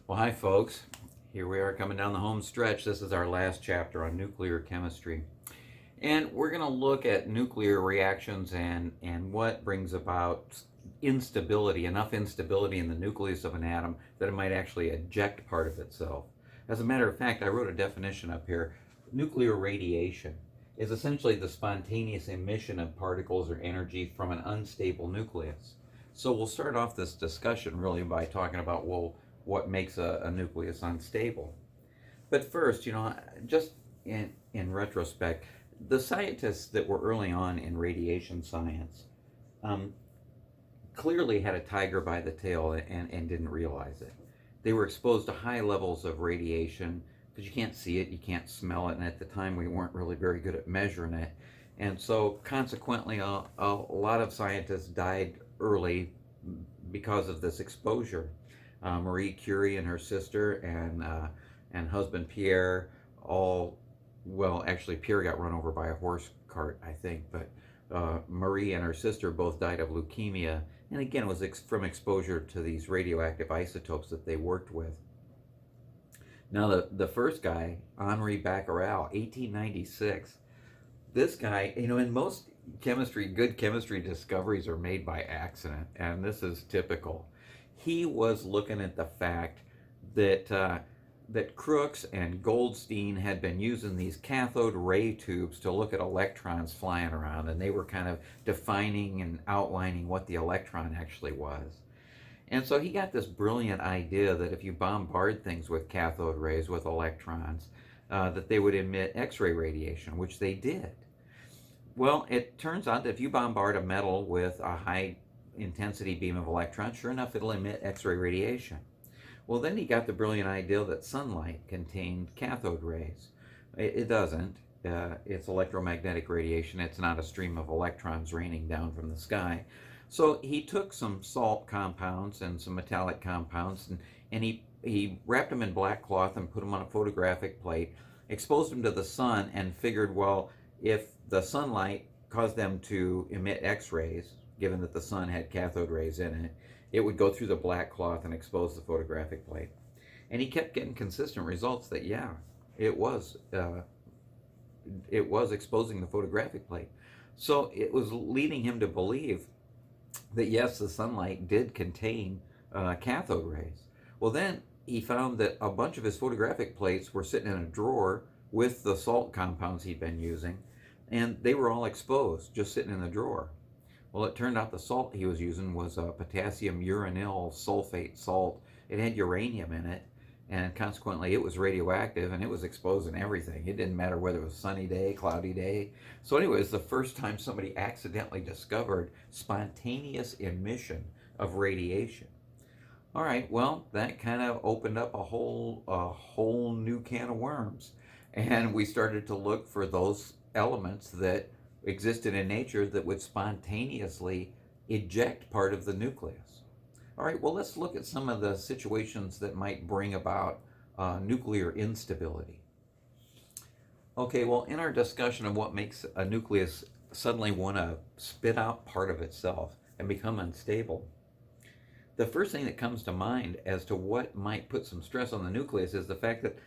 Well, hi, folks. Here we are coming down the home stretch. This is our last chapter on nuclear chemistry. And we're going to look at nuclear reactions and what brings about instability, enough instability in the nucleus of an atom that it might actually eject part of itself. As a matter of fact, I wrote a definition up here. Nuclear radiation is essentially the spontaneous emission of particles or energy from an unstable nucleus. So we'll start off this discussion really by talking about, well, what makes a nucleus unstable. But first, just in retrospect, the scientists that were early on in radiation science um, clearly had a tiger by the tail and didn't realize it. They were exposed to high levels of radiation because you can't see it, you can't smell it, and at the time we weren't really very good at measuring it. And so consequently, a lot of scientists died early because of this exposure. Marie Curie and her sister and husband Pierre actually Pierre got run over by a horse cart, I think, but Marie and her sister both died of leukemia, and again it was from exposure to these radioactive isotopes that they worked with. Now the first guy, Henri Becquerel, 1896. This guy, in most good chemistry discoveries are made by accident, and this is typical. He was looking at the fact that Crookes and Goldstein had been using these cathode ray tubes to look at electrons flying around, and they were kind of defining and outlining what the electron actually was. And so he got this brilliant idea that if you bombard things with cathode rays with electrons, that they would emit X-ray radiation, which they did. Well, it turns out that if you bombard a metal with a high intensity beam of electrons, sure enough, it'll emit X-ray radiation. Well, then he got the brilliant idea that sunlight contained cathode rays. It doesn't. It's electromagnetic radiation. It's not a stream of electrons raining down from the sky. So he took some salt compounds and some metallic compounds, and he wrapped them in black cloth and put them on a photographic plate, exposed them to the sun, and figured, well, if the sunlight caused them to emit X-rays, given that the sun had cathode rays in it, it would go through the black cloth and expose the photographic plate. And he kept getting consistent results that, yeah, it was exposing the photographic plate. So it was leading him to believe that, yes, the sunlight did contain cathode rays. Well, then he found that a bunch of his photographic plates were sitting in a drawer with the salt compounds he'd been using, and they were all exposed, just sitting in the drawer. Well, it turned out the salt he was using was a potassium uranyl sulfate salt. It had uranium in it, and consequently it was radioactive, and it was exposing everything. It didn't matter whether it was sunny day, cloudy day. So anyway, it's the first time somebody accidentally discovered spontaneous emission of radiation. All right, well, that kind of opened up a whole new can of worms, and we started to look for those elements that existed in nature that would spontaneously eject part of the nucleus. All right, well, let's look at some of the situations that might bring about nuclear instability. Okay, well, in our discussion of what makes a nucleus suddenly want to spit out part of itself and become unstable, the first thing that comes to mind as to what might put some stress on the nucleus is the fact that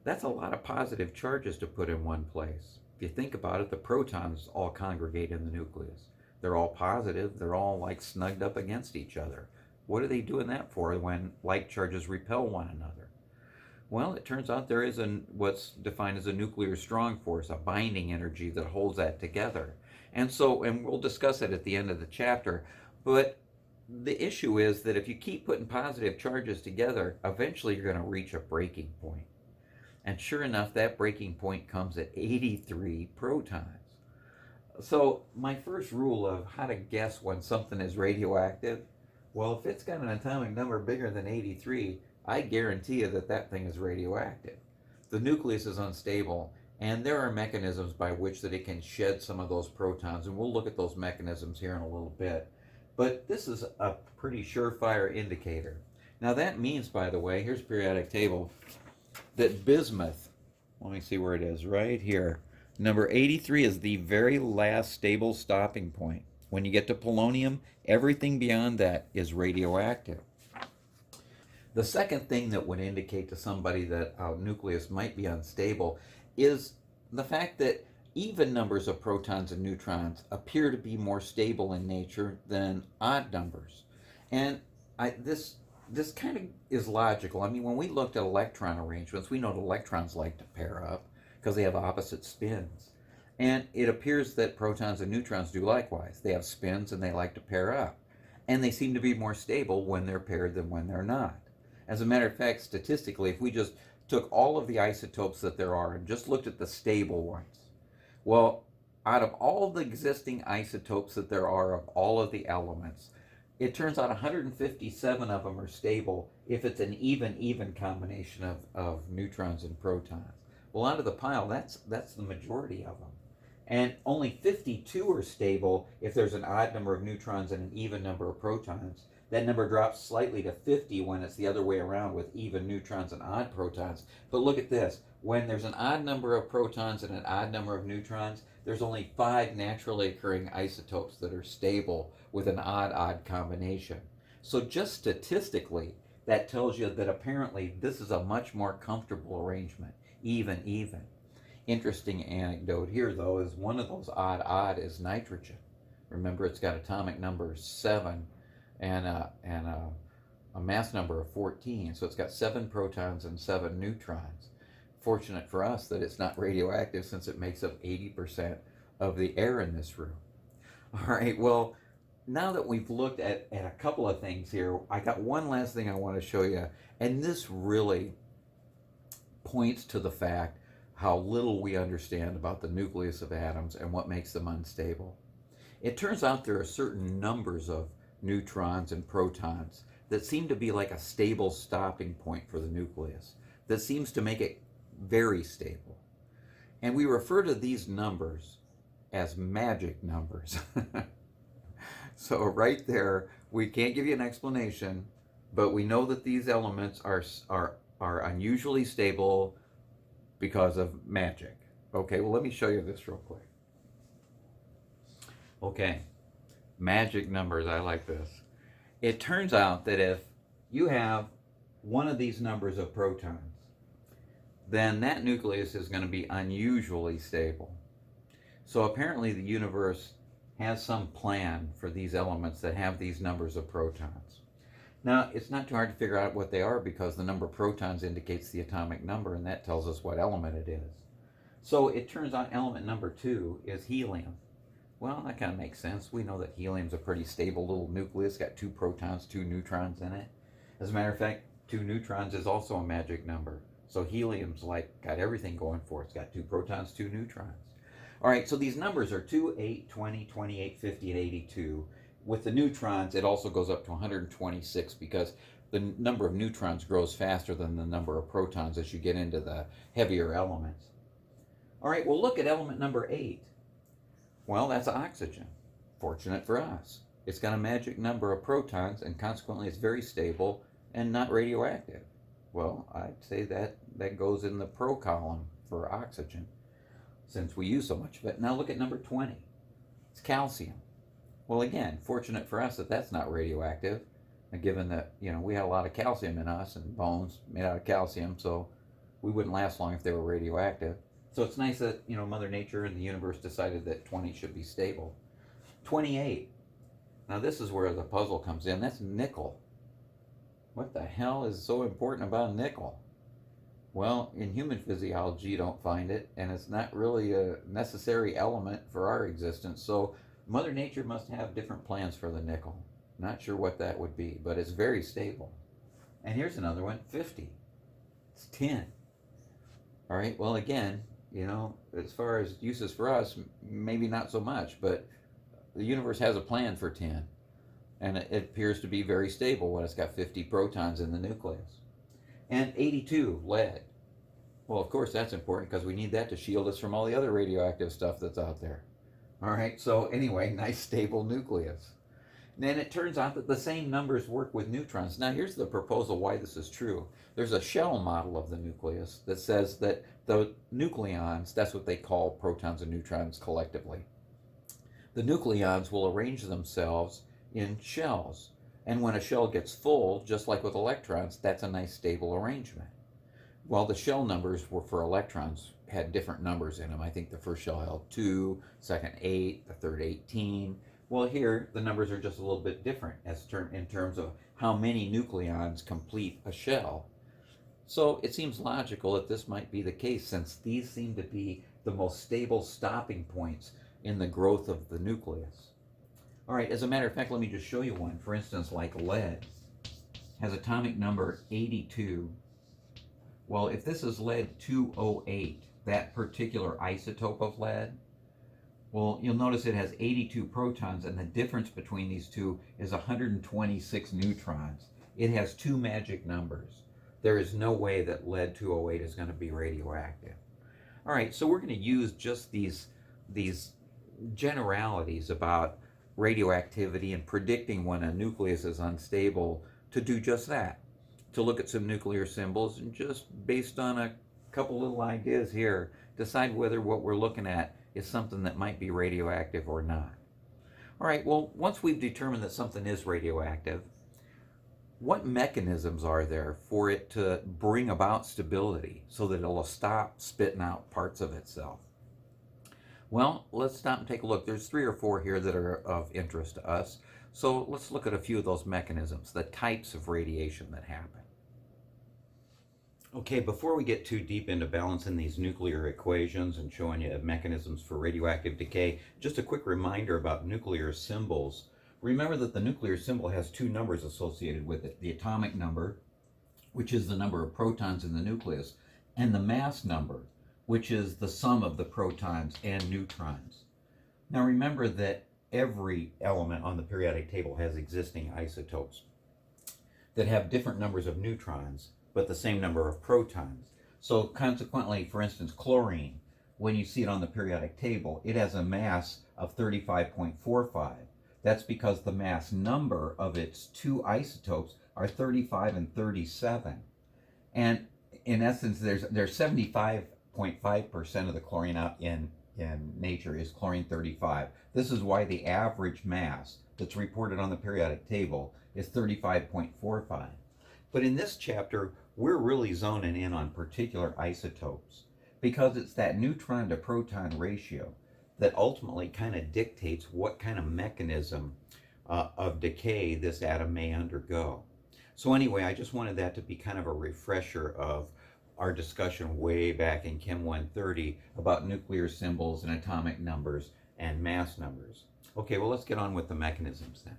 that's a lot of positive charges to put in one place. If you think about it, the protons all congregate in the nucleus. They're all positive. They're all like snugged up against each other. What are they doing that for when like charges repel one another? Well, it turns out there is what's defined as a nuclear strong force, a binding energy that holds that together. And we'll discuss it at the end of the chapter, but the issue is that if you keep putting positive charges together, eventually you're going to reach a breaking point. And sure enough, that breaking point comes at 83 protons. So my first rule of how to guess when something is radioactive, well, if it's got an atomic number bigger than 83, I guarantee you that that thing is radioactive. The nucleus is unstable, and there are mechanisms by which that it can shed some of those protons, and we'll look at those mechanisms here in a little bit. But this is a pretty surefire indicator. Now that means, by the way, here's a periodic table, that bismuth, let me see where it is, right here. Number 83 is the very last stable stopping point. When you get to polonium, everything beyond that is radioactive. The second thing that would indicate to somebody that a nucleus might be unstable is the fact that even numbers of protons and neutrons appear to be more stable in nature than odd numbers. And this kind of is logical. I mean, when we looked at electron arrangements, we know that electrons like to pair up because they have opposite spins. And it appears that protons and neutrons do likewise. They have spins and they like to pair up. And they seem to be more stable when they're paired than when they're not. As a matter of fact, statistically, if we just took all of the isotopes that there are and just looked at the stable ones, well, out of all the existing isotopes that there are of all of the elements, it turns out 157 of them are stable if it's an even combination of neutrons and protons. Well, out of the pile, that's the majority of them. And only 52 are stable if there's an odd number of neutrons and an even number of protons. That number drops slightly to 50 when it's the other way around with even neutrons and odd protons. But look at this. When there's an odd number of protons and an odd number of neutrons, there's only 5 naturally occurring isotopes that are stable with an odd combination. So just statistically, that tells you that apparently this is a much more comfortable arrangement, even. Interesting anecdote here, though, is one of those odd is nitrogen. Remember, it's got atomic number 7 and a mass number of 14. So it's got 7 protons and 7 neutrons. Fortunate for us that it's not radioactive, since it makes up 80% of the air in this room. All right, well, now that we've looked at a couple of things here, I got one last thing I want to show you. And this really points to the fact how little we understand about the nucleus of atoms and what makes them unstable. It turns out there are certain numbers of neutrons and protons that seem to be like a stable stopping point for the nucleus, that seems to make it very stable. And we refer to these numbers as magic numbers. So right there, we can't give you an explanation, but we know that these elements are unusually stable because of magic. Okay, well, let me show you this real quick. Okay, magic numbers, I like this. It turns out that if you have one of these numbers of protons, then that nucleus is going to be unusually stable. So apparently the universe has some plan for these elements that have these numbers of protons. Now, it's not too hard to figure out what they are, because the number of protons indicates the atomic number, and that tells us what element it is. So it turns out element number 2 is helium. Well, that kind of makes sense. We know that helium's a pretty stable little nucleus, got 2 protons, 2 neutrons in it. As a matter of fact, 2 neutrons is also a magic number. So helium's got everything going for it. It's got 2 protons, 2 neutrons. All right, so these numbers are 2, 8, 20, 28, 50, and 82. With the neutrons, it also goes up to 126, because the number of neutrons grows faster than the number of protons as you get into the heavier elements. All right, well, look at element number 8. Well, that's oxygen. Fortunate for us. It's got a magic number of protons, and consequently it's very stable and not radioactive. Well, I'd say that goes in the pro column for oxygen, since we use so much of it. Now look at number 20. It's calcium. Well, again, fortunate for us that that's not radioactive, given that, we had a lot of calcium in us and bones made out of calcium, so we wouldn't last long if they were radioactive. So it's nice that, Mother Nature and the universe decided that 20 should be stable. 28. Now this is where the puzzle comes in. That's nickel. What the hell is so important about nickel? Well, in human physiology, you don't find it, and it's not really a necessary element for our existence. So Mother Nature must have different plans for the nickel. Not sure what that would be, but it's very stable. And here's another one, 50. It's tin. All right, well, again, as far as uses for us, maybe not so much, but the universe has a plan for tin. And it appears to be very stable when it's got 50 protons in the nucleus. And 82, lead. Well, of course, that's important, because we need that to shield us from all the other radioactive stuff that's out there. All right, so anyway, nice stable nucleus. And then it turns out that the same numbers work with neutrons. Now, here's the proposal why this is true. There's a shell model of the nucleus that says that the nucleons, that's what they call protons and neutrons collectively, the nucleons will arrange themselves in shells. And when a shell gets full, just like with electrons, that's a nice stable arrangement. Well, the shell numbers were for electrons had different numbers in them. I think the first shell held 2, second 8, the third 18. Well, here the numbers are just a little bit different in terms of how many nucleons complete a shell. So it seems logical that this might be the case, since these seem to be the most stable stopping points in the growth of the nucleus. All right, as a matter of fact, let me just show you one. For instance, like lead has atomic number 82. Well, if this is lead 208, that particular isotope of lead, well, you'll notice it has 82 protons, and the difference between these two is 126 neutrons. It has two magic numbers. There is no way that lead 208 is going to be radioactive. All right, so we're going to use just these generalities about radioactivity and predicting when a nucleus is unstable to do just that, to look at some nuclear symbols and just based on a couple little ideas here, decide whether what we're looking at is something that might be radioactive or not. All right, well, once we've determined that something is radioactive, what mechanisms are there for it to bring about stability so that it'll stop spitting out parts of itself? Well, let's stop and take a look. There's 3 or 4 here that are of interest to us. So let's look at a few of those mechanisms, the types of radiation that happen. Okay, before we get too deep into balancing these nuclear equations and showing you mechanisms for radioactive decay, just a quick reminder about nuclear symbols. Remember that the nuclear symbol has 2 numbers associated with it, the atomic number, which is the number of protons in the nucleus, and the mass number, which is the sum of the protons and neutrons. Now remember that every element on the periodic table has existing isotopes that have different numbers of neutrons, but the same number of protons. So consequently, for instance, chlorine, when you see it on the periodic table, it has a mass of 35.45. That's because the mass number of its 2 isotopes are 35 and 37. And in essence, there's 75.5% of the chlorine out in nature is chlorine 35. This is why the average mass that's reported on the periodic table is 35.45. But in this chapter, we're really zoning in on particular isotopes because it's that neutron to proton ratio that ultimately kind of dictates what kind of mechanism of decay this atom may undergo. So anyway, I just wanted that to be kind of a refresher of our discussion way back in Chem 130 about nuclear symbols and atomic numbers and mass numbers. Okay, well, let's get on with the mechanisms then.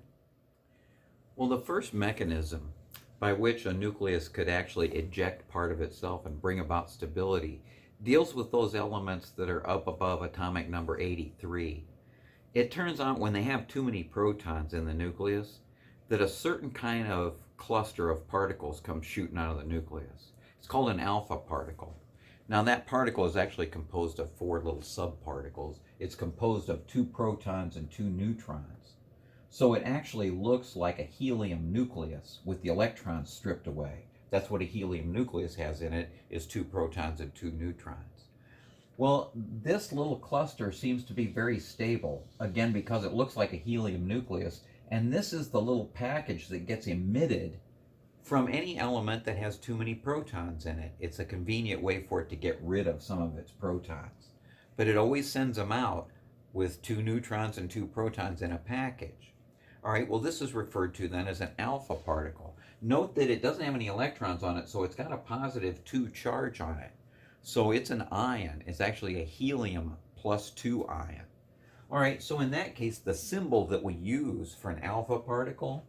Well, the first mechanism by which a nucleus could actually eject part of itself and bring about stability deals with those elements that are up above atomic number 83. It turns out when they have too many protons in the nucleus that a certain kind of cluster of particles comes shooting out of the nucleus. It's called an alpha particle. Now that particle is actually composed of 4 little subparticles. It's composed of 2 protons and 2 neutrons. So it actually looks like a helium nucleus with the electrons stripped away. That's what a helium nucleus has in it, is 2 protons and 2 neutrons. Well, this little cluster seems to be very stable, again, because it looks like a helium nucleus, and this is the little package that gets emitted from any element that has too many protons in it. It's a convenient way for it to get rid of some of its protons. But it always sends them out with 2 neutrons and 2 protons in a package. All right, well, this is referred to then as an alpha particle. Note that it doesn't have any electrons on it, so it's got a positive 2 charge on it. So it's an ion. It's actually a helium plus 2 ion. All right, so in that case, the symbol that we use for an alpha particle,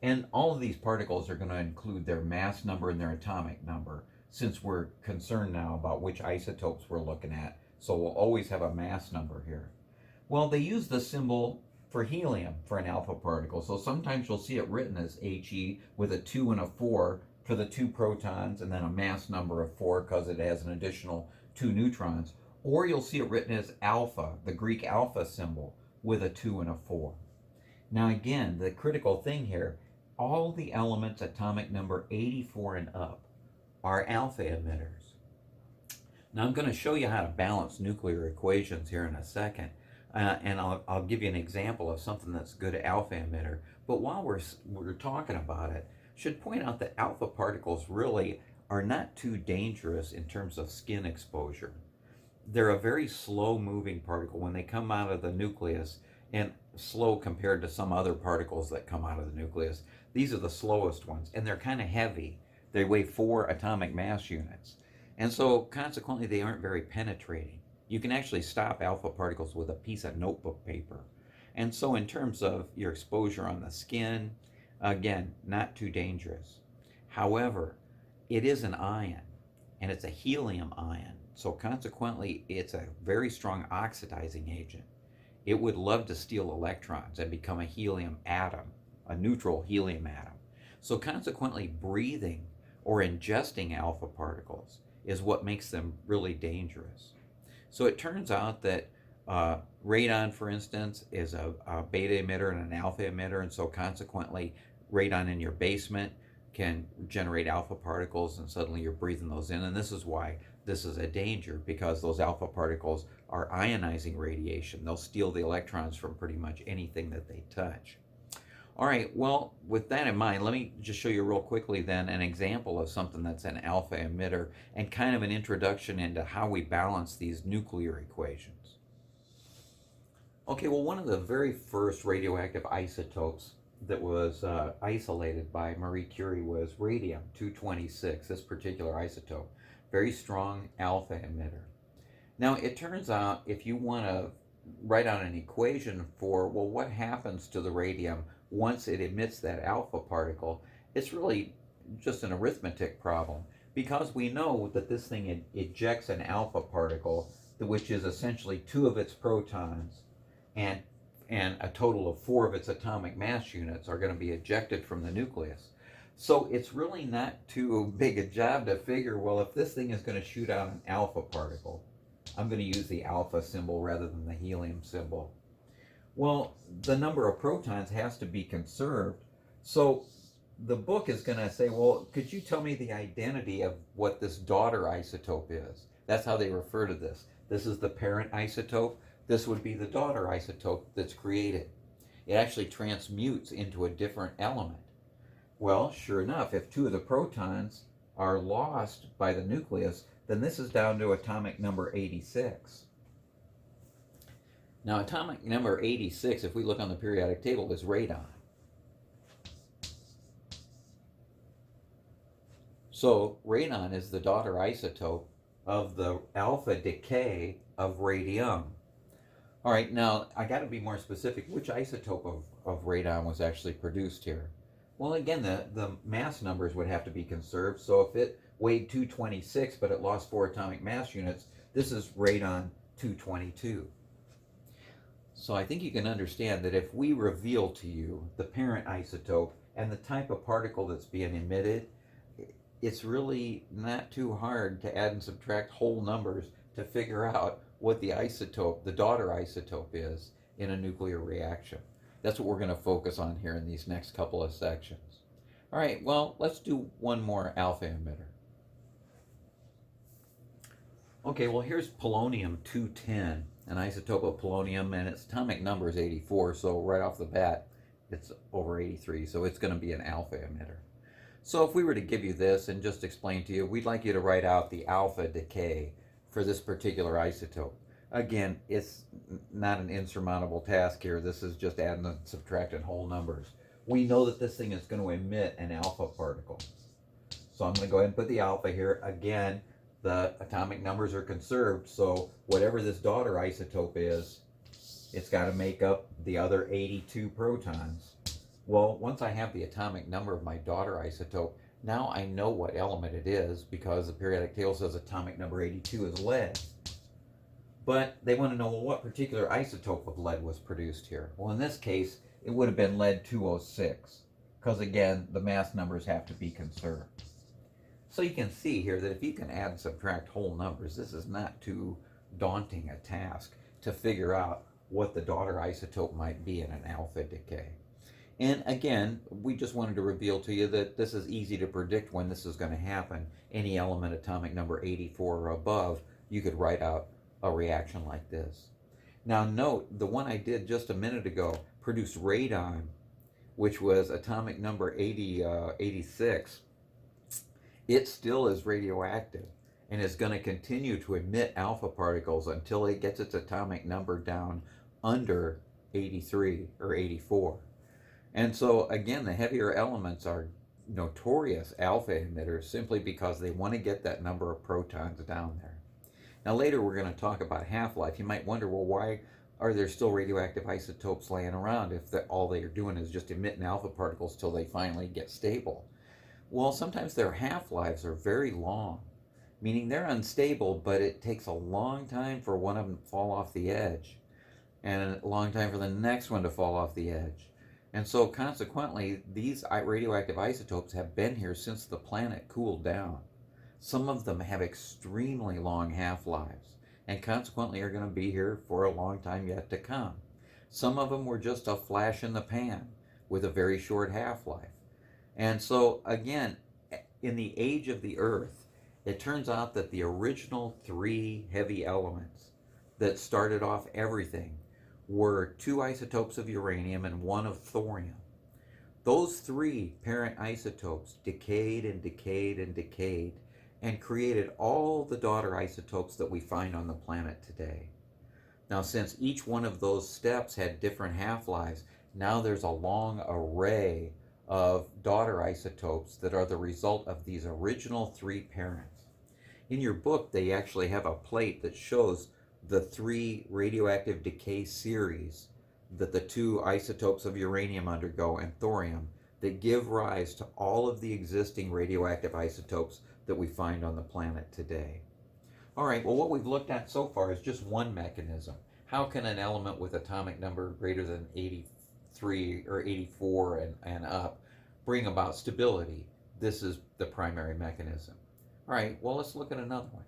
and all of these particles are going to include their mass number and their atomic number, since we're concerned now about which isotopes we're looking at. So we'll always have a mass number here. Well, they use the symbol for helium for an alpha particle. So sometimes you'll see it written as He with a 2 and a 4 for the 2 protons and then a mass number of 4 because it has an additional 2 neutrons. Or you'll see it written as alpha, the Greek alpha symbol, with a 2 and a 4. Now again, the critical thing here, all the elements atomic number 84 and up are alpha emitters. Now I'm going to show you how to balance nuclear equations here in a second. And I'll give you an example of something that's good alpha emitter. But while we're talking about it, should point out that alpha particles really are not too dangerous in terms of skin exposure. They're a very slow moving particle when they come out of the nucleus, and slow compared to some other particles that come out of the nucleus. These are the slowest ones, and they're kind of heavy. They weigh 4 atomic mass units. And so consequently, they aren't very penetrating. You can actually stop alpha particles with a piece of notebook paper. And so in terms of your exposure on the skin, again, not too dangerous. However, it is an ion, and it's a helium ion. So consequently, it's a very strong oxidizing agent. It would love to steal electrons and become a helium atom, a neutral helium atom. So consequently, breathing or ingesting alpha particles is what makes them really dangerous. So it turns out that radon, for instance, is a beta emitter and an alpha emitter, and so consequently, radon in your basement can generate alpha particles, and suddenly you're breathing those in. And this is why this is a danger, because those alpha particles are ionizing radiation. They'll steal the electrons from pretty much anything that they touch. All right, well, with that in mind, let me just show you real quickly then an example of something that's an alpha emitter and kind of an introduction into how we balance these nuclear equations. Okay, well, one of the very first radioactive isotopes that was isolated by Marie Curie was radium-226, this particular isotope. Very strong alpha emitter. Now, it turns out if you want to write out an equation for, well, what happens to the radium once it emits that alpha particle, it's really just an arithmetic problem, because we know that this thing ejects an alpha particle, which is essentially 2 of its protons, and a total of 4 of its atomic mass units are going to be ejected from the nucleus. So it's really not too big a job to figure, well, if this thing is going to shoot out an alpha particle, I'm going to use the alpha symbol rather than the helium symbol. Well, the number of protons has to be conserved. So the book is going to say, well, could you tell me the identity of what this daughter isotope is? That's how they refer to this. This is the parent isotope. This would be the daughter isotope that's created. It actually transmutes into a different element. Well, sure enough, if 2 of the protons are lost by the nucleus, then this is down to atomic number 86. Now, atomic number 86, if we look on the periodic table, is radon. So radon is the daughter isotope of the alpha decay of radium. All right, now I got to be more specific. Which isotope of radon was actually produced here? Well, again, the mass numbers would have to be conserved. So if it weighed 226, but it lost 4 atomic mass units, this is radon 222. So I think you can understand that if we reveal to you the parent isotope and the type of particle that's being emitted, it's really not too hard to add and subtract whole numbers to figure out what the isotope, the daughter isotope, is in a nuclear reaction. That's what we're going to focus on here in these next couple of sections. All right, well, let's do one more alpha emitter. Okay, well, here's polonium-210, an isotope of polonium, and its atomic number is 84, so right off the bat, it's over 83, so it's going to be an alpha emitter. So if we were to give you this and just explain to you, we'd like you to write out the alpha decay for this particular isotope. Again, it's not an insurmountable task here. This is just adding and subtracting whole numbers. We know that this thing is going to emit an alpha particle. So I'm going to go ahead and put the alpha here. Again, the atomic numbers are conserved, so whatever this daughter isotope is, it's got to make up the other 82 protons. Well, once I have the atomic number of my daughter isotope, now I know what element it is, because the periodic table says atomic number 82 is lead. But they want to know, well, what particular isotope of lead was produced here? Well, in this case, it would have been lead-206, because again, the mass numbers have to be conserved. So you can see here that if you can add and subtract whole numbers, this is not too daunting a task to figure out what the daughter isotope might be in an alpha decay. And again, we just wanted to reveal to you that this is easy to predict when this is going to happen. Any element atomic number 84 or above, you could write out a reaction like this. Now note, the one I did just a minute ago produced radon which was atomic number 86, it still is radioactive and is going to continue to emit alpha particles until it gets its atomic number down under 83 or 84. And so, again, the heavier elements are notorious alpha emitters simply because they want to get that number of protons down there. Now, later we're going to talk about half-life. You might wonder, well, why are there still radioactive isotopes laying around if all they are doing is just emitting alpha particles till they finally get stable? Well, sometimes their half-lives are very long, meaning they're unstable, but it takes a long time for one of them to fall off the edge, and a long time for the next one to fall off the edge. And so consequently, these radioactive isotopes have been here since the planet cooled down. Some of them have extremely long half-lives, and consequently are going to be here for a long time yet to come. Some of them were just a flash in the pan with a very short half-life. And so, again, in the age of the Earth, it turns out that the original 3 heavy elements that started off everything were 2 isotopes of uranium and 1 of thorium. Those 3 parent isotopes decayed and decayed and decayed and created all the daughter isotopes that we find on the planet today. Now, since each one of those steps had different half-lives, now there's a long array of daughter isotopes that are the result of these original 3 parents. In your book, they actually have a plate that shows the 3 radioactive decay series that the 2 isotopes of uranium undergo and thorium that give rise to all of the existing radioactive isotopes that we find on the planet today. All right, well, what we've looked at so far is just one mechanism. How can an element with atomic number greater than 83 or 84 and up bring about stability? This is the primary mechanism. All right, well, let's look at another one.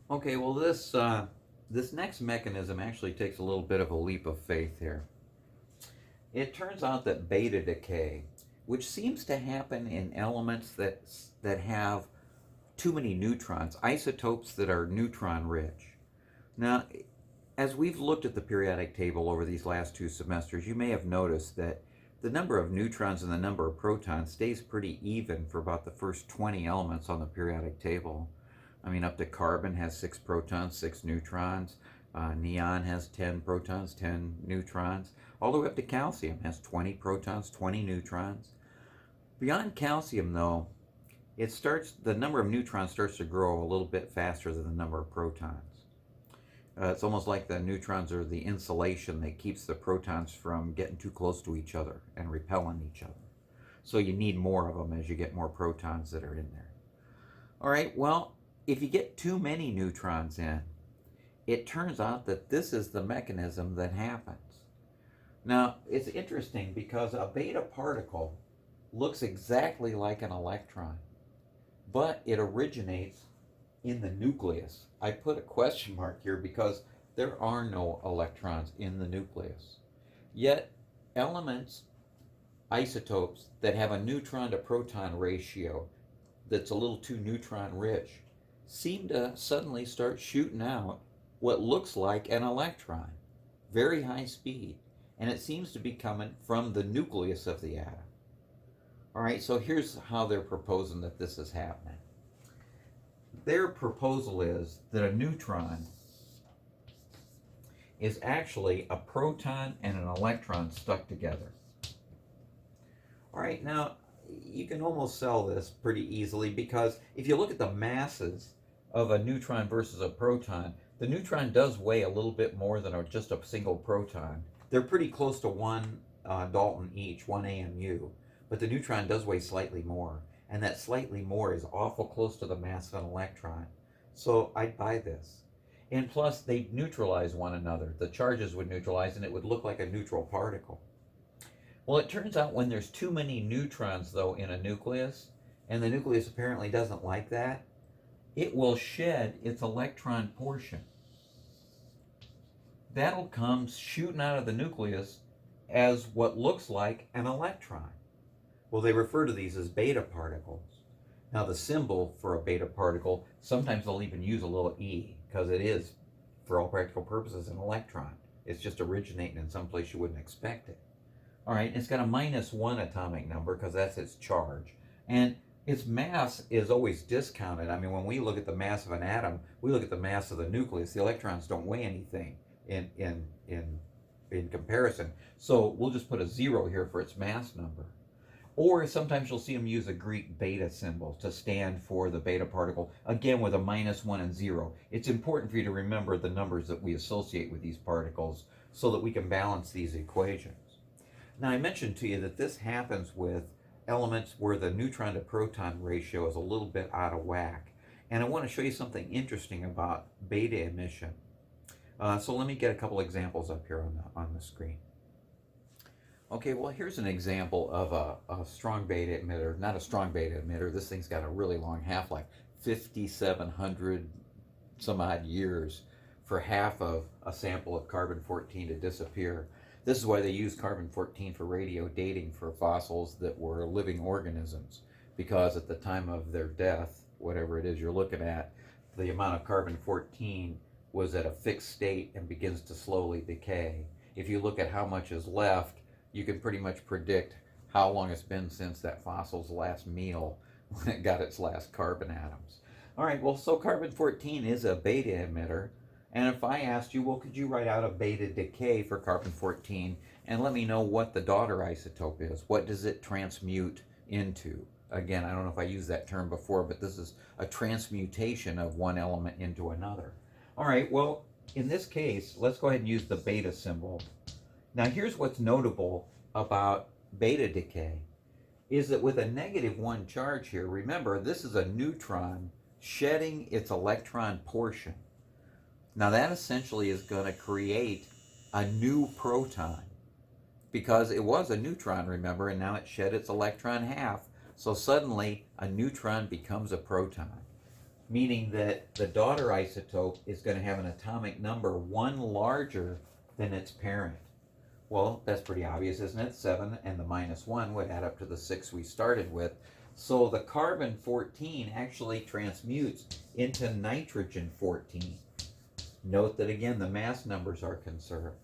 Okay, well, this next mechanism actually takes a little bit of a leap of faith here. It turns out that beta decay, which seems to happen in elements that have too many neutrons, isotopes that are neutron rich. Now, as we've looked at the periodic table over these last 2 semesters, you may have noticed that the number of neutrons and the number of protons stays pretty even for about the first 20 elements on the periodic table. I mean, up to carbon has 6 protons, 6 neutrons. Neon has 10 protons, 10 neutrons. All the way up to calcium has 20 protons, 20 neutrons. Beyond calcium, though, the number of neutrons starts to grow a little bit faster than the number of protons. It's almost like the neutrons are the insulation that keeps the protons from getting too close to each other and repelling each other. So you need more of them as you get more protons that are in there. All right, well, if you get too many neutrons in, it turns out that this is the mechanism that happens. Now, it's interesting because a beta particle looks exactly like an electron, but it originates in the nucleus. I put a question mark here because there are no electrons in the nucleus. Yet, elements, isotopes that have a neutron to proton ratio that's a little too neutron rich seem to suddenly start shooting out what looks like an electron, very high speed, and it seems to be coming from the nucleus of the atom. All right, so here's how they're proposing that this is happening. Their proposal is that a neutron is actually a proton and an electron stuck together. All right, now you can almost sell this pretty easily because if you look at the masses of a neutron versus a proton, the neutron does weigh a little bit more than just a single proton. They're pretty close to 1 Dalton each, 1 AMU, but the neutron does weigh slightly more, and that slightly more is awful close to the mass of an electron. So I'd buy this. And plus, they neutralize one another. The charges would neutralize, and it would look like a neutral particle. Well, it turns out when there's too many neutrons, though, in a nucleus, and the nucleus apparently doesn't like that, it will shed its electron portion. That'll come shooting out of the nucleus as what looks like an electron. Well, they refer to these as beta particles. Now, the symbol for a beta particle, sometimes they'll even use a little e, because it is, for all practical purposes, an electron. It's just originating in some place you wouldn't expect it. All right, it's got a -1 atomic number because that's its charge. And its mass is always discounted. I mean, when we look at the mass of an atom, we look at the mass of the nucleus. The electrons don't weigh anything in comparison. So we'll just put a 0 here for its mass number. Or sometimes you'll see them use a Greek beta symbol to stand for the beta particle, again with a -1 and 0. It's important for you to remember the numbers that we associate with these particles so that we can balance these equations. Now, I mentioned to you that this happens with elements where the neutron to proton ratio is a little bit out of whack. And I want to show you something interesting about beta emission. So let me get a couple examples up here on the screen. Okay, well, here's an example of a strong beta emitter. Not a strong beta emitter. This thing's got a really long half-life, 5,700 some odd years for half of a sample of carbon-14 to disappear. This is why they use carbon-14 for radio dating for fossils that were living organisms, because at the time of their death, whatever it is you're looking at, the amount of carbon-14 was at a fixed state and begins to slowly decay. If you look at how much is left, you can pretty much predict how long it's been since that fossil's last meal when it got its last carbon atoms. All right, well, so carbon-14 is a beta emitter. And if I asked you, well, could you write out a beta decay for carbon-14 and let me know what the daughter isotope is? What does it transmute into? Again, I don't know if I used that term before, but this is a transmutation of one element into another. All right, well, in this case, let's go ahead and use the beta symbol. Now, here's what's notable about beta decay, is that with a -1 charge here, remember, this is a neutron shedding its electron portion. Now that essentially is going to create a new proton because it was a neutron, remember, and now it shed its electron half. So suddenly a neutron becomes a proton, meaning that the daughter isotope is going to have an atomic number 1 larger than its parent. Well, that's pretty obvious, isn't it? 7 and the -1 would add up to the 6 we started with. So the carbon-14 actually transmutes into nitrogen-14. Note that again, the mass numbers are conserved.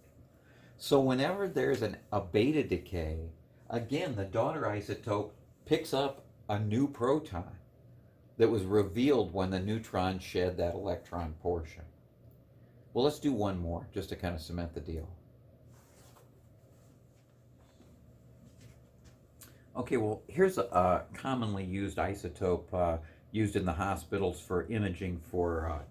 So whenever there's a beta decay, again, the daughter isotope picks up a new proton that was revealed when the neutron shed that electron portion. Well, let's do one more just to kind of cement the deal. Okay, well, here's a commonly used isotope used in the hospitals for imaging for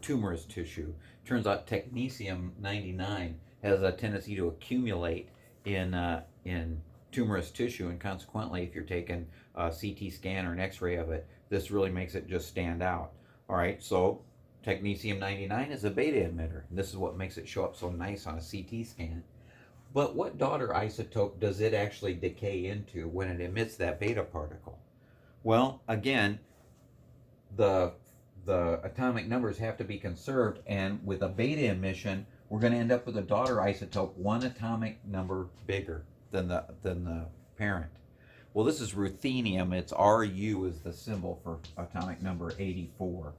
tumorous tissue. Turns out technetium 99 has a tendency to accumulate in tumorous tissue, and consequently, if you're taking a CT scan or an X-ray of it, this really makes it just stand out. All right, so technetium 99 is a beta emitter, and this is what makes it show up so nice on a CT scan. But what daughter isotope does it actually decay into when it emits that beta particle? Well, again, the atomic numbers have to be conserved, and with a beta emission, we're going to end up with a daughter isotope 1 atomic number bigger than the parent. Well, this is ruthenium. It's Ru is the symbol for atomic number 84.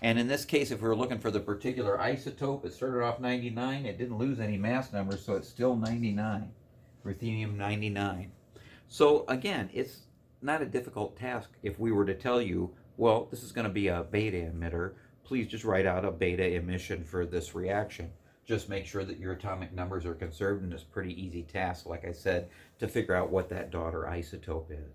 And in this case, if we were looking for the particular isotope, it started off 99. It didn't lose any mass numbers, so it's still 99. Ruthenium 99. So again, it's not a difficult task if we were to tell you, well, this is going to be a beta emitter. Please just write out a beta emission for this reaction. Just make sure that your atomic numbers are conserved, and it's a pretty easy task, like I said, to figure out what that daughter isotope is.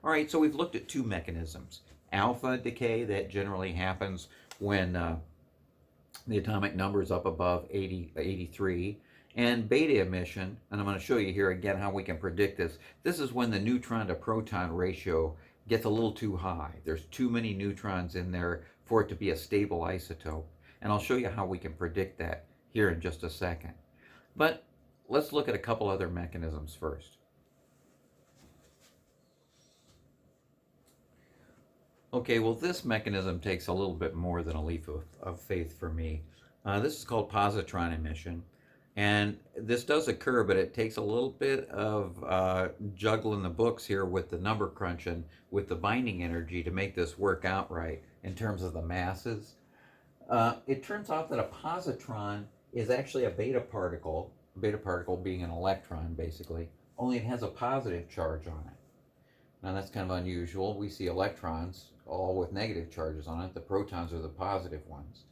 All right, so we've looked at 2 mechanisms. Alpha decay, that generally happens when the atomic number is up above 83. And beta emission, and I'm going to show you here again how we can predict this. This is when the neutron to proton ratio gets a little too high. There's too many neutrons in there for it to be a stable isotope. And I'll show you how we can predict that here in just a second. But let's look at a couple other mechanisms first. Okay, well, this mechanism takes a little bit more than a leap of faith for me. This is called positron emission. And this does occur, but it takes a little bit of juggling the books here with the number crunching, with the binding energy to make this work out right in terms of the masses. It turns out that a positron is actually a beta particle being an electron basically, only it has a positive charge on it. Now that's kind of unusual. We see electrons all with negative charges on it. The protons are the positive ones.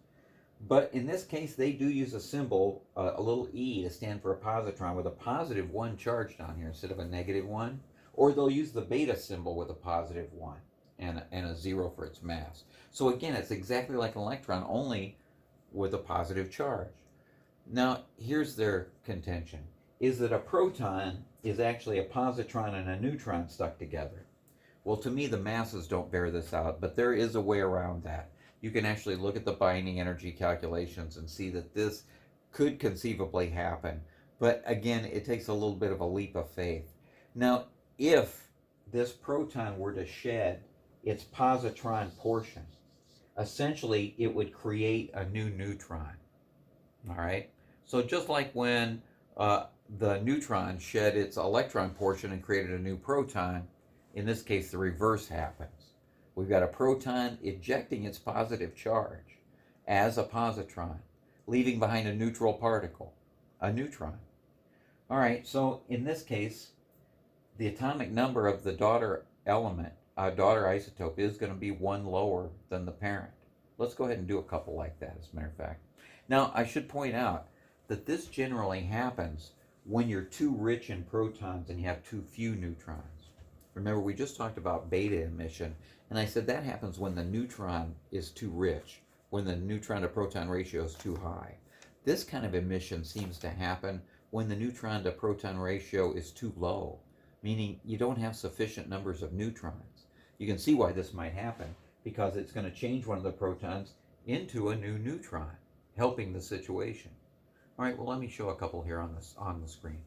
But in this case, they do use a symbol, a little e, to stand for a positron with a positive 1 charge down here instead of a negative 1. Or they'll use the beta symbol with a positive 1 and a 0 for its mass. So again, it's exactly like an electron, only with a positive charge. Now, here's their contention, is that a proton is actually a positron and a neutron stuck together. Well, to me, the masses don't bear this out, but there is a way around that. You can actually look at the binding energy calculations and see that this could conceivably happen. But again, it takes a little bit of a leap of faith. Now, if this proton were to shed its positron portion, essentially it would create a new neutron. All right? So just like when the neutron shed its electron portion and created a new proton, in this case the reverse happens. We've got a proton ejecting its positive charge as a positron, leaving behind a neutral particle, a neutron. All right, so in this case, the atomic number of the daughter element, daughter isotope, is going to be 1 lower than the parent. Let's go ahead and do a couple like that, as a matter of fact. Now, I should point out that this generally happens when you're too rich in protons and you have too few neutrons. Remember, we just talked about beta emission, and I said that happens when the neutron is too rich, when the neutron to proton ratio is too high. This kind of emission seems to happen when the neutron to proton ratio is too low, meaning you don't have sufficient numbers of neutrons. You can see why this might happen, because it's going to change one of the protons into a new neutron, helping the situation. All right, well, let me show a couple here on the screen.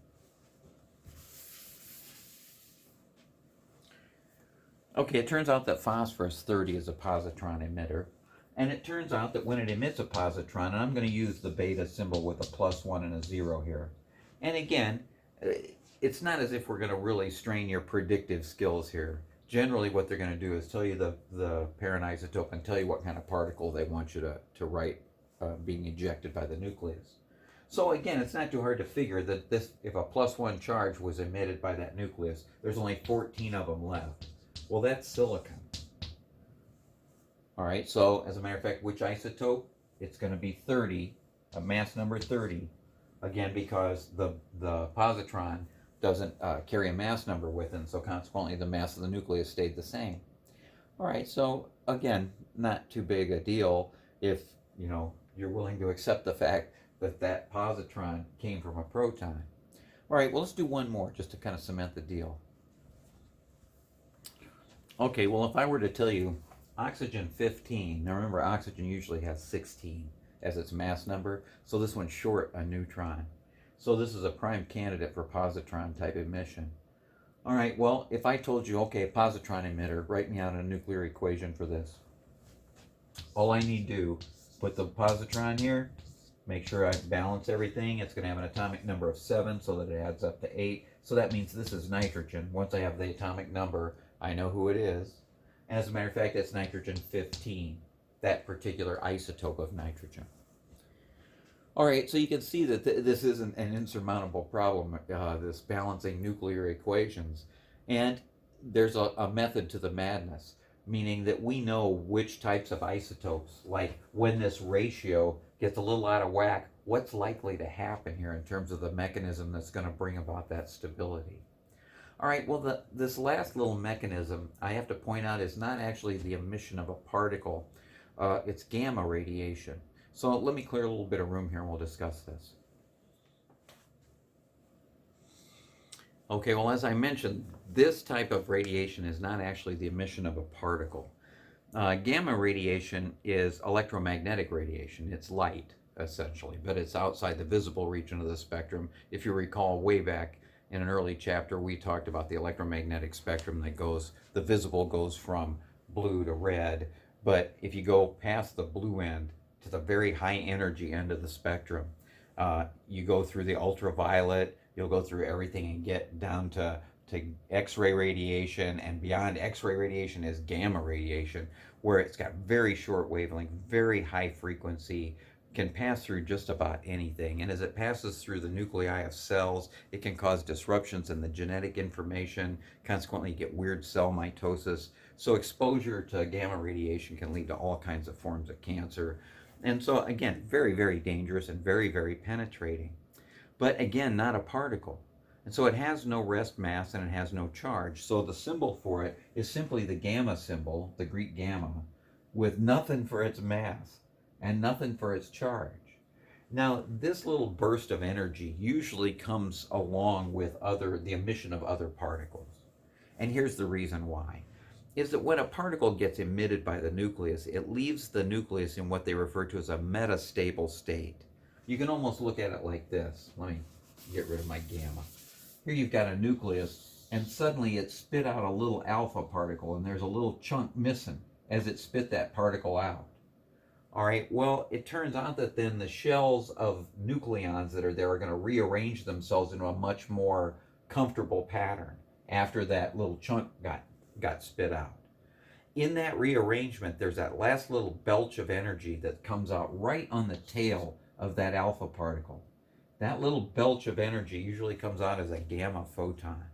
Okay, it turns out that phosphorus 30 is a positron emitter, and it turns out that when it emits a positron, and I'm going to use the beta symbol with a +1 and a 0 here, and again, it's not as if we're going to really strain your predictive skills here. Generally, what they're going to do is tell you the parent isotope and tell you what kind of particle they want you to write being ejected by the nucleus. So again, it's not too hard to figure that this, if a +1 charge was emitted by that nucleus, there's only 14 of them left. Well, that's silicon. All right, so as a matter of fact, which isotope? It's going to be 30, a mass number 30, again, because the positron doesn't carry a mass number with it, and so consequently the mass of the nucleus stayed the same. All right, so again, not too big a deal if you're willing to accept the fact that that positron came from a proton. All right, well, let's do one more just to kind of cement the deal. Okay, well, if I were to tell you oxygen 15, now remember oxygen usually has 16 as its mass number, so this one's short a neutron. So this is a prime candidate for positron type emission. All right, well, if I told you, okay, positron emitter, write me out a nuclear equation for this. All I need to do, put the positron here, make sure I balance everything. It's going to have an atomic number of 7 so that it adds up to 8. So that means this is nitrogen. Once I have the atomic number, I know who it is. And as a matter of fact, it's nitrogen 15, that particular isotope of nitrogen. All right, so you can see that this isn't an insurmountable problem, this balancing nuclear equations. And there's a method to the madness, meaning that we know which types of isotopes, like when this ratio gets a little out of whack, what's likely to happen here in terms of the mechanism that's going to bring about that stability. All right, well, this last little mechanism, I have to point out, is not actually the emission of a particle. It's gamma radiation. So let me clear a little bit of room here and we'll discuss this. Okay, well, as I mentioned, this type of radiation is not actually the emission of a particle. Gamma radiation is electromagnetic radiation. It's light, essentially, but it's outside the visible region of the spectrum. If you recall, way back in an early chapter, we talked about the electromagnetic spectrum that goes, the visible goes from blue to red, but if you go past the blue end to the very high energy end of the spectrum, you go through the ultraviolet, you'll go through everything and get down to X-ray radiation, and beyond X-ray radiation is gamma radiation, where it's got very short wavelength, very high frequency, can pass through just about anything. And as it passes through the nuclei of cells, it can cause disruptions in the genetic information. Consequently, you get weird cell mitosis. So exposure to gamma radiation can lead to all kinds of forms of cancer. And so, again, very, very dangerous and very, very penetrating. But again, not a particle. And so it has no rest mass and it has no charge. So the symbol for it is simply the gamma symbol, the Greek gamma, with nothing for its mass and nothing for its charge. Now, this little burst of energy usually comes along with the emission of other particles. And here's the reason why. Is that when a particle gets emitted by the nucleus, it leaves the nucleus in what they refer to as a metastable state. You can almost look at it like this. Let me get rid of my gamma. Here you've got a nucleus, and suddenly it spit out a little alpha particle, and there's a little chunk missing as it spit that particle out. All right, well, it turns out that then the shells of nucleons that are there are going to rearrange themselves into a much more comfortable pattern after that little chunk got spit out. In that rearrangement, there's that last little belch of energy that comes out right on the tail of that alpha particle. That little belch of energy usually comes out as a gamma photon.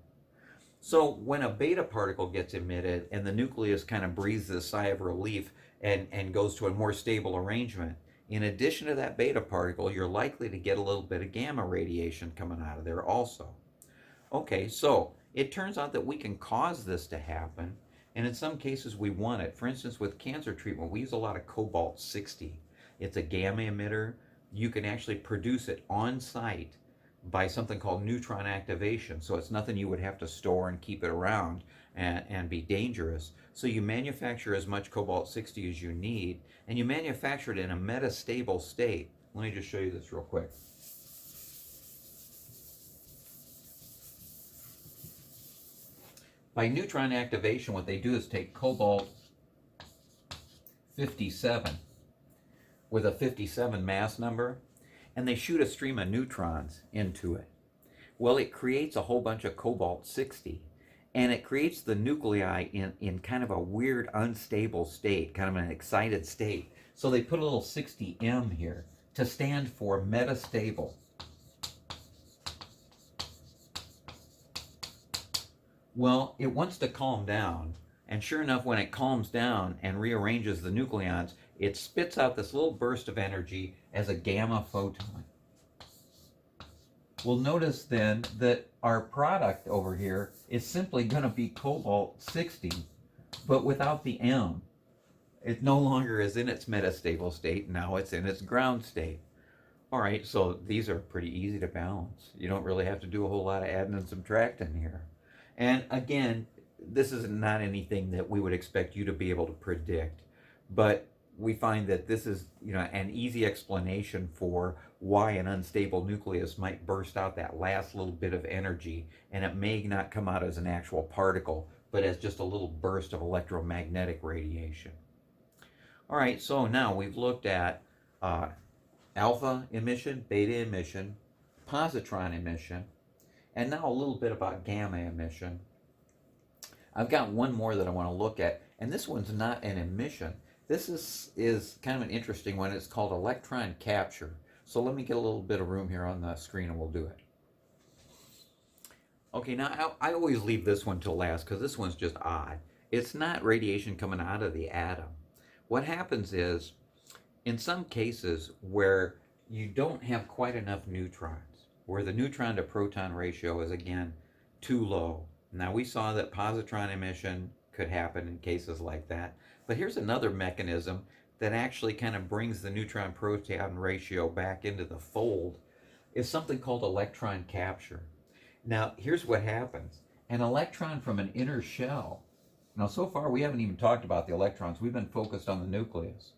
So when a beta particle gets emitted and the nucleus kind of breathes this sigh of relief and goes to a more stable arrangement, in addition to that beta particle, you're likely to get a little bit of gamma radiation coming out of there also. Okay, so it turns out that we can cause this to happen, and in some cases we want it. For instance, with cancer treatment, we use a lot of cobalt-60. It's a gamma emitter. You can actually produce it on site by something called neutron activation. So it's nothing you would have to store and keep it around and be dangerous. So you manufacture as much cobalt-60 as you need, and you manufacture it in a metastable state. Let me just show you this real quick. By neutron activation, what they do is take cobalt-57 with a 57 mass number, and they shoot a stream of neutrons into it. Well, it creates a whole bunch of cobalt-60, and it creates the nuclei in kind of a weird unstable state, kind of an excited state. So they put a little 60M here to stand for metastable. Well, it wants to calm down, and sure enough, when it calms down and rearranges the nucleons, it spits out this little burst of energy as a gamma photon. We'll notice then that our product over here is simply going to be cobalt-60, but without the M. It no longer is in its metastable state, now it's in its ground state. All right, so these are pretty easy to balance. You don't really have to do a whole lot of adding and subtracting here. And again, this is not anything that we would expect you to be able to predict, but we find that this is, an easy explanation for why an unstable nucleus might burst out that last little bit of energy, and it may not come out as an actual particle, but as just a little burst of electromagnetic radiation. All right, so now we've looked at alpha emission, beta emission, positron emission, and now a little bit about gamma emission. I've got one more that I want to look at, and this one's not an emission. This is kind of an interesting one. It's called electron capture. So let me get a little bit of room here on the screen and we'll do it. Okay, now I always leave this one to last because this one's just odd. It's not radiation coming out of the atom. What happens is, in some cases where you don't have quite enough neutrons, where the neutron to proton ratio is again too low. Now we saw that positron emission could happen in cases like that. But here's another mechanism that actually kind of brings the neutron-proton ratio back into the fold, is something called electron capture. Now, here's what happens. An electron from an inner shell, now so far we haven't even talked about the electrons, we've been focused on the nucleus.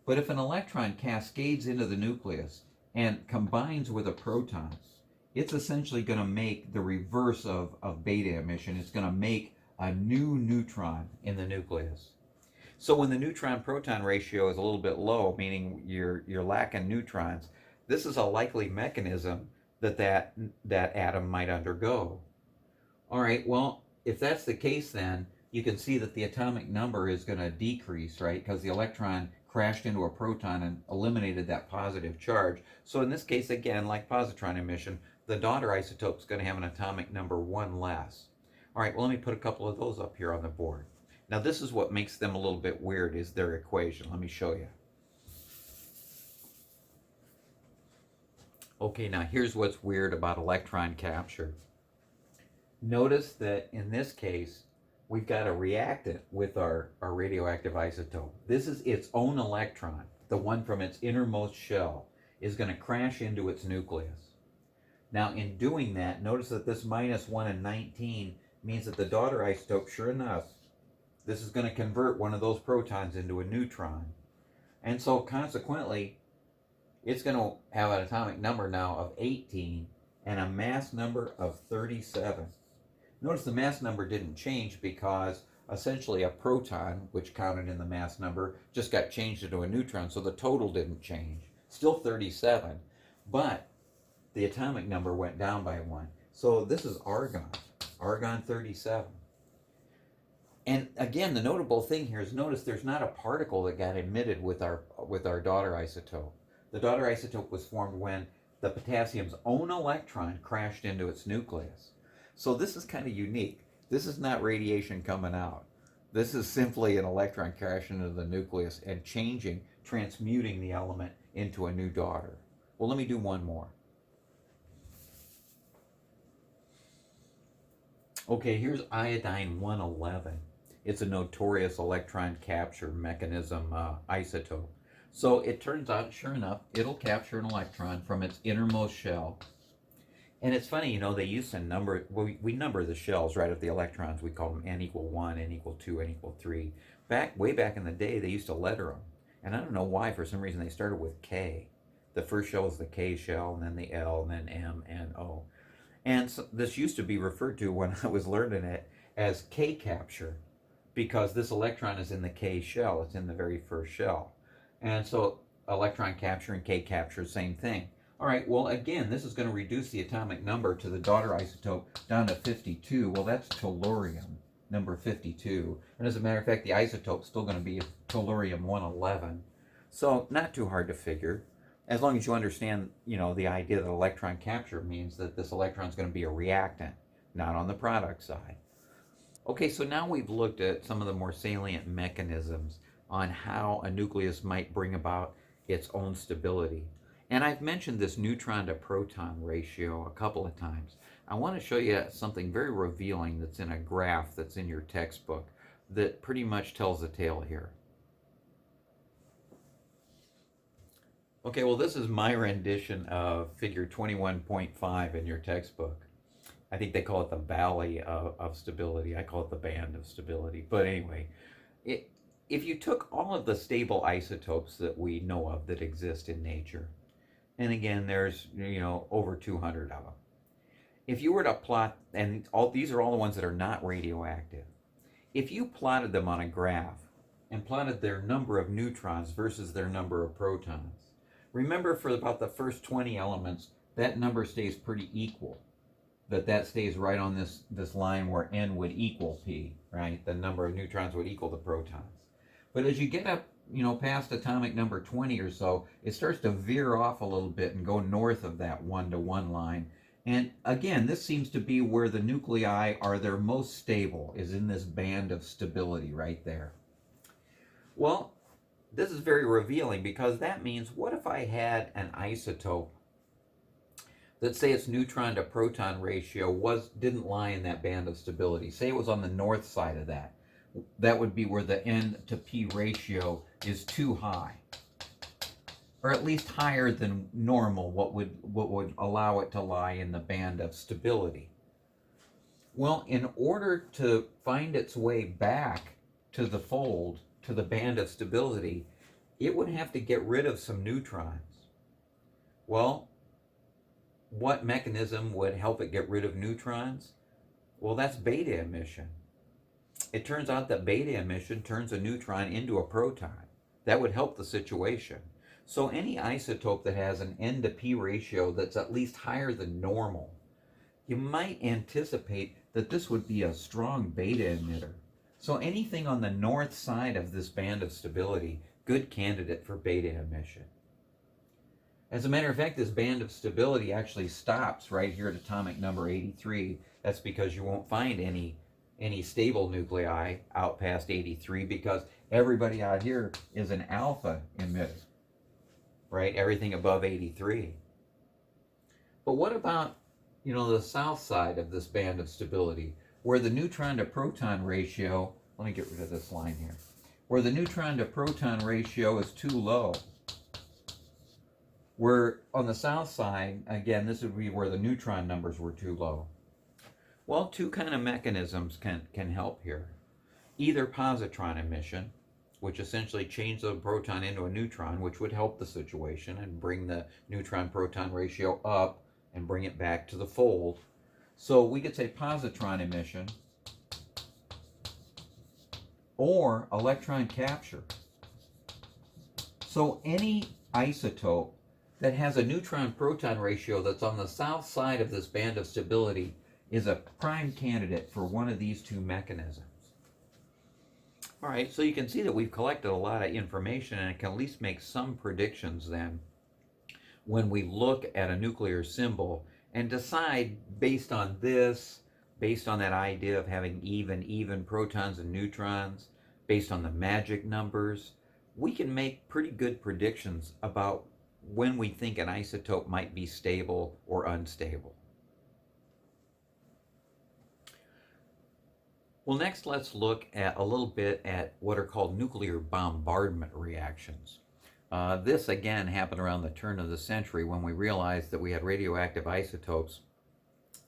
But if an electron cascades into the nucleus and combines with a proton, it's essentially going to make the reverse of beta emission. It's going to make a new neutron in the nucleus. So when the neutron-proton ratio is a little bit low, meaning you're lacking neutrons, this is a likely mechanism that atom might undergo. All right, well, if that's the case, then you can see that the atomic number is going to decrease, right? Because the electron crashed into a proton and eliminated that positive charge. So in this case, again, like positron emission, the daughter isotope is going to have an atomic number 1 less. All right, well, let me put a couple of those up here on the board. Now, this is what makes them a little bit weird, is their equation. Let me show you. Okay, now here's what's weird about electron capture. Notice that in this case, we've got a reactant with our radioactive isotope. This is its own electron, the one from its innermost shell, is going to crash into its nucleus. Now, in doing that, notice that this -1 and 19 means that the daughter isotope, sure enough, this is going to convert one of those protons into a neutron. And so, consequently, it's going to have an atomic number now of 18 and a mass number of 37. Notice the mass number didn't change because essentially a proton, which counted in the mass number, just got changed into a neutron, so the total didn't change. Still 37, but the atomic number went down by 1. So this is argon, argon 37. And again, the notable thing here is notice there's not a particle that got emitted with our daughter isotope. The daughter isotope was formed when the potassium's own electron crashed into its nucleus. So this is kind of unique. This is not radiation coming out. This is simply an electron crashing into the nucleus and changing, transmuting the element into a new daughter. Well, let me do one more. Okay, here's iodine 111. It's a notorious electron capture mechanism isotope. So it turns out, sure enough, it'll capture an electron from its innermost shell. And it's funny, you know, they used to number, we number the shells right of the electrons. We call them n=1, n=2, n=3. Way back in the day, they used to letter them. And I don't know why, for some reason, they started with K. The first shell was the K shell, and then the L, and then M, and O. And so this used to be referred to when I was learning it as K capture, because this electron is in the K shell. It's in the very first shell. And so electron capture and K capture, same thing. All right, well, again, this is going to reduce the atomic number to the daughter isotope down to 52. Well, that's tellurium, number 52. And as a matter of fact, the isotope's still going to be tellurium 111. So not too hard to figure, as long as you understand, you know, the idea that electron capture means that this electron is going to be a reactant, not on the product side. Okay, so now we've looked at some of the more salient mechanisms on how a nucleus might bring about its own stability. And I've mentioned this neutron to proton ratio a couple of times. I want to show you something very revealing that's in a graph that's in your textbook that pretty much tells the tale here. Okay, well, this is my rendition of figure 21.5 in your textbook. I think they call it the valley of stability. I call it the band of stability. But anyway, if you took all of the stable isotopes that we know of that exist in nature, and again, there's, you know, over 200 of them. If you were to plot, and these are all the ones that are not radioactive, if you plotted them on a graph and plotted their number of neutrons versus their number of protons, remember for about the first 20 elements, that number stays pretty equal. That stays right on this line where n would equal p, right? The number of neutrons would equal the protons. But as you get up, you know, past atomic number 20 or so, it starts to veer off a little bit and go north of that 1-to-1 line. And again, this seems to be where the nuclei are their most stable, is in this band of stability right there. Well, this is very revealing, because that means, what if I had an isotope that, say, its neutron to proton ratio didn't lie in that band of stability? Say it was on the north side of that. That would be where the N to P ratio is too high, or at least higher than normal, what would allow it to lie in the band of stability. Well, in order to find its way back to the fold, to the band of stability, it would have to get rid of some neutrons. Well, what mechanism would help it get rid of neutrons? Well, that's beta emission. It turns out that beta emission turns a neutron into a proton. That would help the situation. So any isotope that has an N to P ratio that's at least higher than normal, you might anticipate that this would be a strong beta emitter. So anything on the north side of this band of stability good candidate for beta emission. As a matter of fact, this band of stability actually stops right here at atomic number 83. That's because you won't find any stable nuclei out past 83, because everybody out here is an alpha emitter, right? Everything above 83. But what about, the south side of this band of stability, where the neutron to proton ratio, let me get rid of this line here, where the neutron to proton ratio is too low? Where on the south side, again, this would be where the neutron numbers were too low. Well, two kind of mechanisms can help here. Either positron emission, which essentially changes the proton into a neutron, which would help the situation and bring the neutron-proton ratio up and bring it back to the fold. So we could say positron emission or electron capture. So any isotope that has a neutron-proton ratio that's on the south side of this band of stability is a prime candidate for one of these two mechanisms. All right, so you can see that we've collected a lot of information, and it can at least make some predictions then when we look at a nuclear symbol and decide based on this, based on that idea of having even protons and neutrons, based on the magic numbers, we can make pretty good predictions about when we think an isotope might be stable or unstable. Well, next let's look at a little bit at what are called nuclear bombardment reactions. This again happened around the turn of the century when we realized that we had radioactive isotopes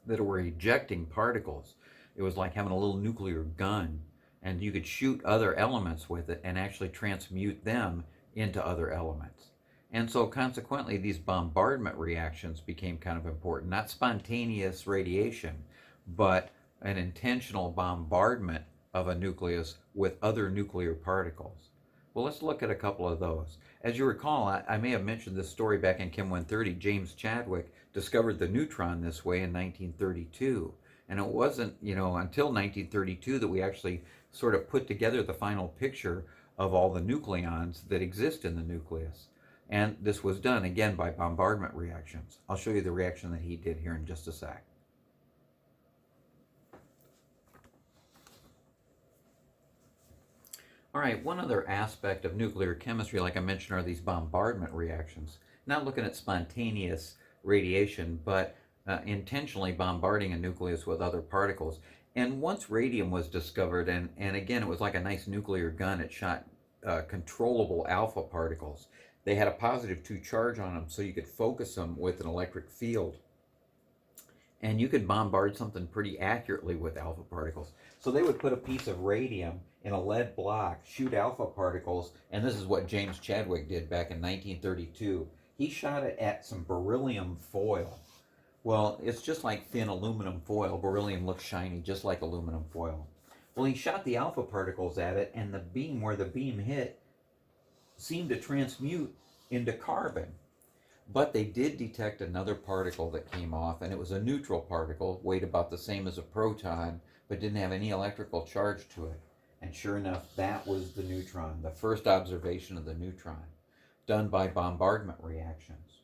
that were ejecting particles. It was like having a little nuclear gun, and you could shoot other elements with it and actually transmute them into other elements. And so consequently, these bombardment reactions became kind of important. Not spontaneous radiation, but an intentional bombardment of a nucleus with other nuclear particles. Well, let's look at a couple of those. As you recall, I may have mentioned this story back in Chem 130. James Chadwick discovered the neutron this way in 1932. And it wasn't, until 1932 that we actually sort of put together the final picture of all the nucleons that exist in the nucleus. And this was done, again, by bombardment reactions. I'll show you the reaction that he did here in just a sec. All right, one other aspect of nuclear chemistry, like I mentioned, are these bombardment reactions. Not looking at spontaneous radiation, but intentionally bombarding a nucleus with other particles. And once radium was discovered, and again, it was like a nice nuclear gun, it shot controllable alpha particles. They had a positive 2 charge on them, so you could focus them with an electric field. And you could bombard something pretty accurately with alpha particles. So they would put a piece of radium in a lead block, shoot alpha particles, and this is what James Chadwick did back in 1932. He shot it at some beryllium foil. Well, it's just like thin aluminum foil. Beryllium looks shiny, just like aluminum foil. Well, he shot the alpha particles at it, and the beam, where the beam hit, seemed to transmute into carbon. But they did detect another particle that came off, and it was a neutral particle, weighed about the same as a proton, but didn't have any electrical charge to it. And sure enough, that was the neutron, the first observation of the neutron, done by bombardment reactions.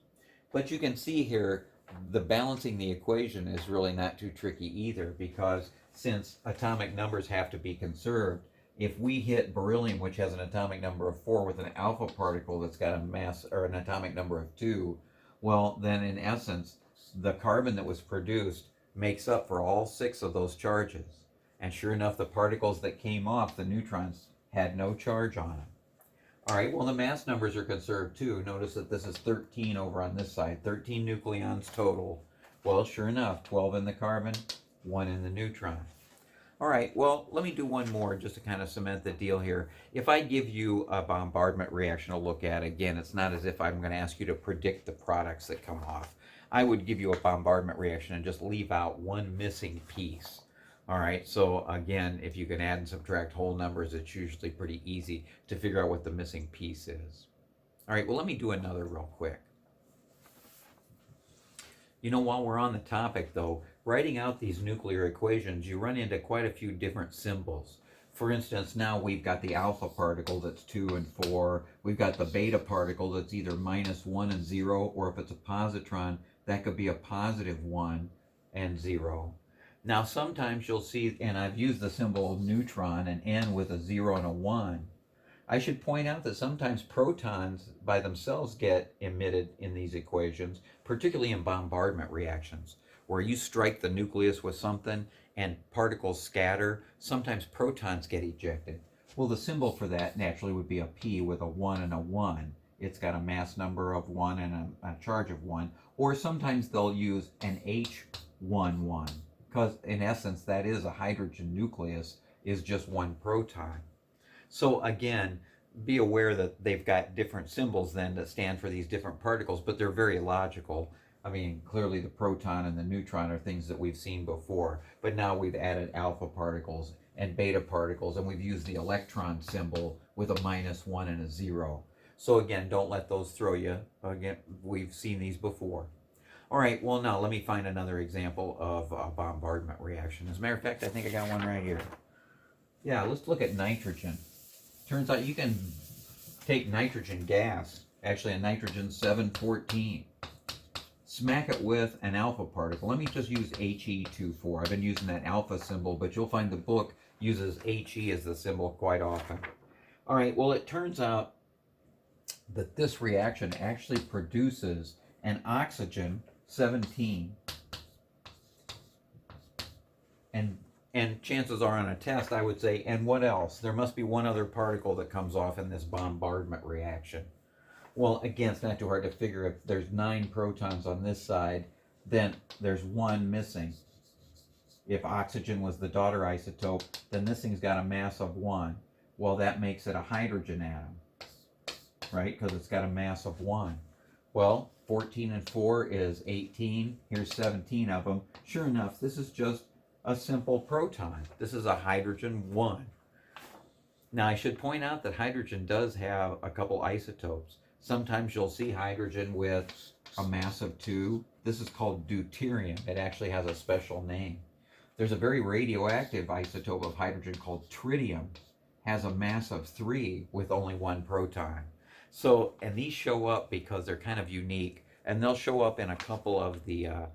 But you can see here, the balancing the equation is really not too tricky either, because since atomic numbers have to be conserved, if we hit beryllium, which has an atomic number of 4, with an alpha particle that's got a mass or an atomic number of 2, well, then in essence, the carbon that was produced makes up for all 6 of those charges. And sure enough, the particles that came off, the neutrons, had no charge on them. All right, well, the mass numbers are conserved too. Notice that this is 13 over on this side, 13 nucleons total. Well, sure enough, 12 in the carbon, 1 in the neutron. All right, well, let me do one more just to kind of cement the deal here. If I give you a bombardment reaction to look at, again, it's not as if I'm going to ask you to predict the products that come off. I would give you a bombardment reaction and just leave out one missing piece. All right, so again, if you can add and subtract whole numbers, it's usually pretty easy to figure out what the missing piece is. All right, well, let me do another real quick. While we're on the topic, though, writing out these nuclear equations, you run into quite a few different symbols. For instance, now we've got the alpha particle that's 2 and 4. We've got the beta particle that's either -1 and 0, or if it's a positron, that could be a +1 and 0. Now sometimes you'll see, and I've used the symbol neutron, an N with a 0 and a 1. I should point out that sometimes protons by themselves get emitted in these equations, particularly in bombardment reactions, where you strike the nucleus with something and particles scatter. Sometimes protons get ejected. Well, the symbol for that naturally would be a P with a 1 and a 1. It's got a mass number of 1 and a charge of 1. Or sometimes they'll use an H11, because in essence that is a hydrogen nucleus, is just one proton. So again, be aware that they've got different symbols then that stand for these different particles, but they're very logical. I mean, clearly the proton and the neutron are things that we've seen before, but now we've added alpha particles and beta particles, and we've used the electron symbol with a -1 and a 0. So again, don't let those throw you. Again, we've seen these before. All right, well now let me find another example of a bombardment reaction. As a matter of fact, I think I got one right here. Yeah, let's look at nitrogen. Turns out you can take nitrogen gas, actually a nitrogen 714, smack it with an alpha particle. Let me just use He24. I've been using that alpha symbol, but you'll find the book uses He as the symbol quite often. All right, well, it turns out that this reaction actually produces an oxygen 17, and chances are on a test I would say, and what else? There must be one other particle that comes off in this bombardment reaction. Well, again, it's not too hard to figure. If there's 9 protons on this side, then there's 1 missing. If oxygen was the daughter isotope, then this thing's got a mass of 1. Well, that makes it a hydrogen atom, right? Because it's got a mass of 1. Well, 14 and 4 is 18. Here's 17 of them. Sure enough, this is just a simple proton. This is a hydrogen 1. Now, I should point out that hydrogen does have a couple isotopes. Sometimes you'll see hydrogen with a mass of 2. This is called deuterium. It actually has a special name. There's a very radioactive isotope of hydrogen called tritium. Has a mass of 3 with only 1 proton. So, and these show up because they're kind of unique, and they'll show up in a couple of the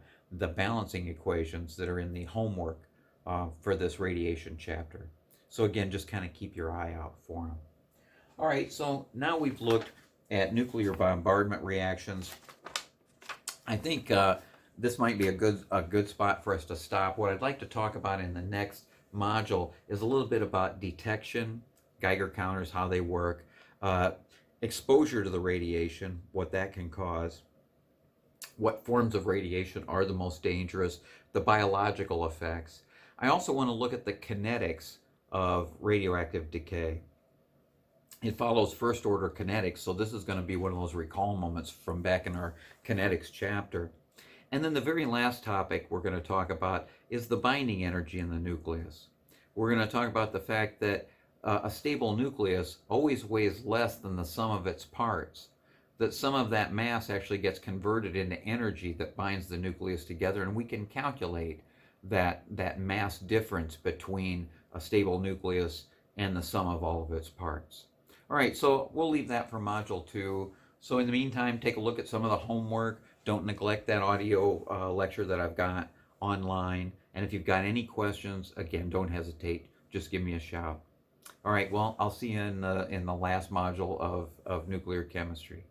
balancing equations that are in the homework for this radiation chapter. So again, just kind of keep your eye out for them. All right, so now we've looked at nuclear bombardment reactions. I think this might be a good spot for us to stop. What I'd like to talk about in the next module is a little bit about detection, Geiger counters, how they work, exposure to the radiation, what that can cause, what forms of radiation are the most dangerous, the biological effects. I also want to look at the kinetics of radioactive decay. It follows first order kinetics, so this is going to be one of those recall moments from back in our kinetics chapter. And then the very last topic we're going to talk about is the binding energy in the nucleus. We're going to talk about the fact that a stable nucleus always weighs less than the sum of its parts, that some of that mass actually gets converted into energy that binds the nucleus together, and we can calculate that mass difference between a stable nucleus and the sum of all of its parts. All right, so we'll leave that for Module 2. So in the meantime, take a look at some of the homework. Don't neglect that audio lecture that I've got online. And if you've got any questions, again, don't hesitate. Just give me a shout. All right, well, I'll see you in the last module of nuclear chemistry.